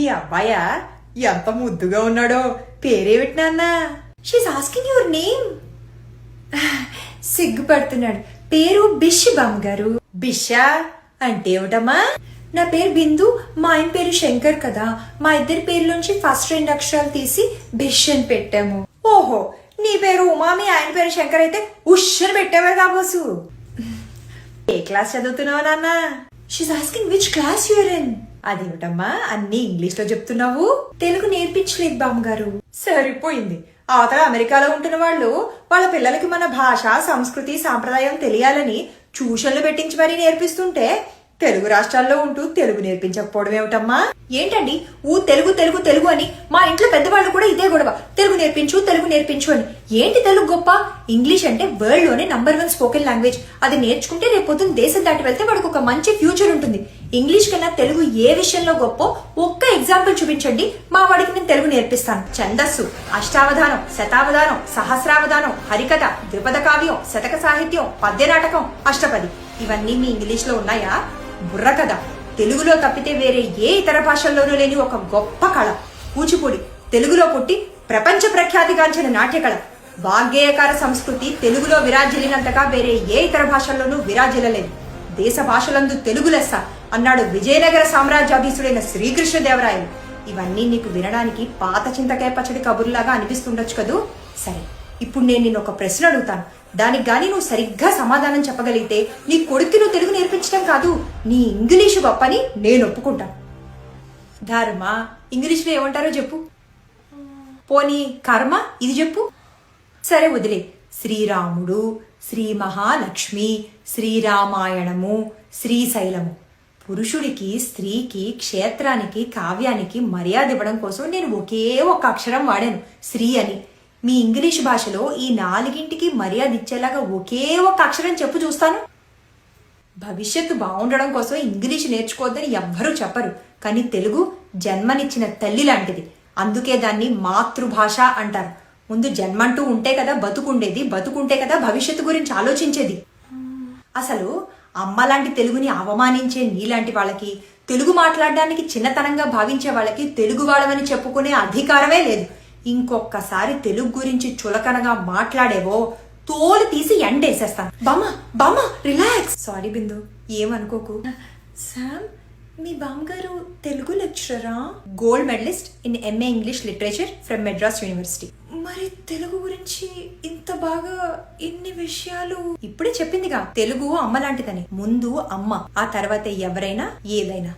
మీ అబ్బాయా ఎంత ముద్దుగా ఉన్నాడో. పేరేమిటి నాన్న? She is asking your name. సిగ్గుపడుతున్నాడు. పేరు బిష్ బామ్మగారు. బిషా అంటే ఏమిటమ్మా? నా పేరు బిందు, మా ఆయన పేరు శంకర్ కదా. మా ఇద్దరి పేర్లోంచి ఫస్ట్ 2 అక్షరాలు తీసి బిష్ అని పెట్టాము. ఓహో, నీ పేరు ఉమా, మీ ఆయన పేరు శంకర్ అయితే ఉష్ పెట్టేవారు కాబోసు. ఏ క్లాస్ చదువుతున్నావు నాన్న? She is asking which class you are in. అదేమిటమ్మా అన్ని ఇంగ్లీష్ లో చెప్తున్నావు? తెలుగు నేర్పించలేదు బామ్మగారు. సరిపోయింది. అవతల అమెరికాలో ఉంటున్న వాళ్ళు వాళ్ళ పిల్లలకి మన భాష, సంస్కృతి, సాంప్రదాయం తెలియాలని ట్యూషన్లు పెట్టించి మరీ నేర్పిస్తుంటే తెలుగు రాష్ట్రాల్లో ఉంటూ తెలుగు నేర్పించకపోవడం ఏమిటమ్మా? ఏంటండి తెలుగు తెలుగు తెలుగు అని మా ఇంట్లో పెద్దవాళ్ళు కూడా ఇదే గొడవ. తెలుగు నేర్పించు తెలుగు నేర్పించు అని. ఏంటి తెలుగు గొప్ప? ఇంగ్లీష్ అంటే వరల్డ్ లోనే #1 స్పోకెన్ లాంగ్వేజ్. అది నేర్చుకుంటే రేపొద్దున దేశం దాటి వెళ్తే వాడికి ఒక మంచి ఫ్యూచర్ ఉంటుంది. ఇంగ్లీష్ కన్నా తెలుగు ఏ విషయంలో గొప్ప ఒక్క ఎగ్జాంపుల్ చూపించండి, మా వాడికి నేను తెలుగు నేర్పిస్తాను. ఛందస్సు, అష్టావధానం, శతావధానం, సహస్రావధానం, హరికథ, ద్విపద కావ్యం, శతక సాహిత్యం, పద్య నాటకం, అష్టపది ఇవన్నీ మీ ఇంగ్లీష్ లో ఉన్నాయా? బుర్రకథ తెలుగులో తప్పితే వేరే ఏ ఇతర భాషల్లోనూ లేని ఒక గొప్ప కళ. కూచిపూడి తెలుగులో పుట్టి ప్రపంచ ప్రఖ్యాతిగాంచిన నాట్యకళ. వాగ్గేయకార సంస్కృతి తెలుగులో విరాజిల్లినంతగా వేరే ఏ ఇతర భాషల్లోనూ విరాజిల్లలేదు. దేశ భాషలందు తెలుగు లెస్స అన్నాడు విజయనగర సామ్రాజ్యాధీశుడైన శ్రీకృష్ణదేవరాయలు. ఇవన్నీ నీకు వినడానికి పాత చింతకాయ పచ్చడి కబుర్లాగా అనిపిస్తుండొచ్చు కదూ. సరే, ఇప్పుడు నేను నిన్ను ఒక ప్రశ్న అడుగుతాను. దానికి గాని నువ్వు సరిగ్గా సమాధానం చెప్పగలిగితే నీ కొడుక్కి నువ్వు తెలుగు నేర్పించడం కాదు, నీ ఇంగ్లీషు గొప్పని నేను ఒప్పుకుంటాను. ధర్మ ఇంగ్లీష్లో ఏమంటారో చెప్పు. పోనీ కర్మ ఇది చెప్పు. సరే వదిలే. శ్రీరాముడు, శ్రీ మహాలక్ష్మి, శ్రీరామాయణము, శ్రీశైలము. పురుషుడికి, స్త్రీకి, క్షేత్రానికి, కావ్యానికి మర్యాద ఇవ్వడం కోసం నేను ఒకే ఒక అక్షరం వాడాను, శ్రీ అని. మీ ఇంగ్లీష్ భాషలో ఈ 4ంటికి మర్యాద ఇచ్చేలాగా ఒకే ఒక అక్షరం చెప్పు చూస్తాను. భవిష్యత్తు బాగుండడం కోసం ఇంగ్లీష్ నేర్చుకోవద్దని ఎవ్వరూ చెప్పరు, కానీ తెలుగు జన్మనిచ్చిన తల్లి లాంటిది. అందుకే దాన్ని మాతృభాష అంటారు. ముందు జన్మంటూ ఉంటే కదా బతుకుండేది, బతుకుంటే కదా భవిష్యత్తు గురించి ఆలోచించేది. అసలు అమ్మ లాంటి తెలుగుని అవమానించే నీలాంటి వాళ్ళకి, తెలుగు మాట్లాడడానికి చిన్నతనంగా భావించే వాళ్ళకి తెలుగు వాళ్ళమని చెప్పుకునే అధికారమే లేదు. ఇంకొకసారి తెలుగు గురించి చులకనగా మాట్లాడేవో తోలు తీసి ఎండేసేస్తాను. బామ్మ రిలాక్స్. సారీ బిందు, ఏమనుకోకు. శామ్, మీ బామ్మగారు తెలుగు లెక్చరరా? Gold medalist in MA English literature from Madras university. మరి తెలుగు గురించి ఇంత బాగా ఇన్ని విషయాలు ఇప్పుడే చెప్పిందిగా, తెలుగు అమ్మ లాంటిదని. ముందు అమ్మ, ఆ తర్వాత ఎవరైనా ఏదైనా.